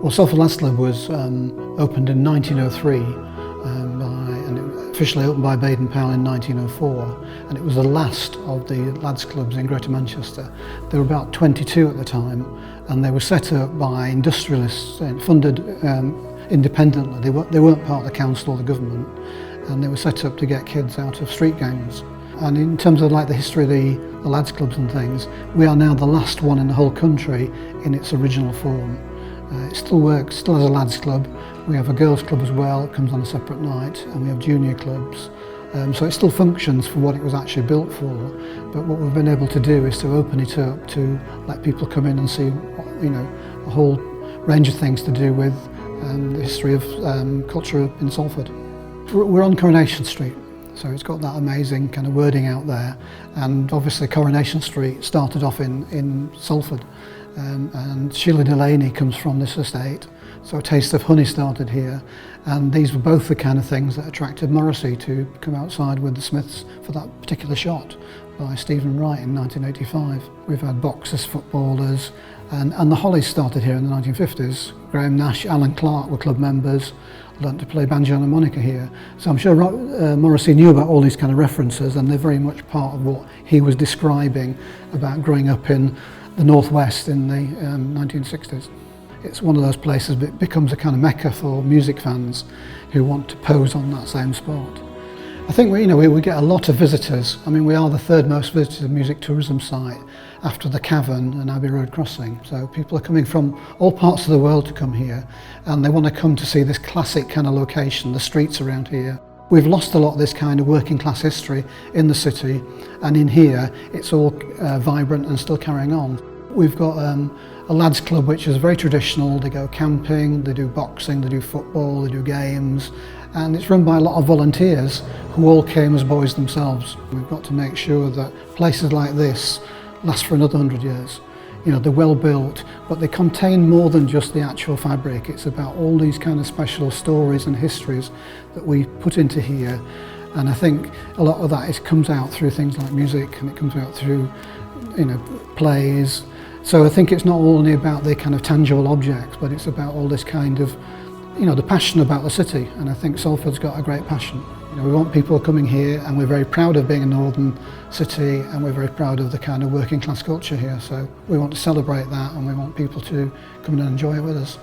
Well, Salford Lads Club was opened in 1903 and it officially opened by Baden-Powell in 1904, and it was the last of the lads clubs in Greater Manchester. There were about 22 at the time, and they were set up by industrialists and funded independently. They weren't part of the council or the government, and they were set up to get kids out of street gangs. And in terms of like the history of the lads clubs and things, we are now the last one in the whole country in its original form. It still works, still has a lads club. We have a girls club as well, it comes on a separate night, and we have junior clubs. So it still functions for what it was actually built for, but what we've been able to do is to open it up to let people come in and see, you know, a whole range of things to do with the history of culture in Salford. We're on Coronation Street, so it's got that amazing kind of wording out there, and obviously Coronation Street started off in Salford, and Sheila Delaney comes from this estate, so A Taste of Honey started here, and these were both the kind of things that attracted Morrissey to come outside with the Smiths for that particular shot by Stephen Wright in 1985. We've had boxers, footballers, and the Hollies started here in the 1950s. Graham Nash, Alan Clark were club members, learnt to play banjo and harmonica here. So I'm sure Morrissey knew about all these kind of references, and they're very much part of what he was describing about growing up in the Northwest in the 1960s. It's one of those places that becomes a kind of mecca for music fans who want to pose on that same spot. I think we get a lot of visitors. I mean, we are the third most visited music tourism site after the Cavern and Abbey Road Crossing. So people are coming from all parts of the world to come here, and they want to come to see this classic kind of location, the streets around here. We've lost a lot of this kind of working class history in the city, and in here it's all vibrant and still carrying on. We've got a lads club which is very traditional. They go camping, they do boxing, they do football, they do games, and it's run by a lot of volunteers who all came as boys themselves. We've got to make sure that places like this last for another 100 years. You know, they're well built, but they contain more than just the actual fabric. It's about all these kind of special stories and histories that we put into here, and I think a lot of that comes out through things like music, and it comes out through, you know, plays. So I think it's not only about the kind of tangible objects, but it's about all this kind of, you know, the passion about the city, and I think Salford's got a great passion. You know, we want people coming here, and we're very proud of being a northern city, and we're very proud of the kind of working class culture here, so we want to celebrate that, and we want people to come in and enjoy it with us.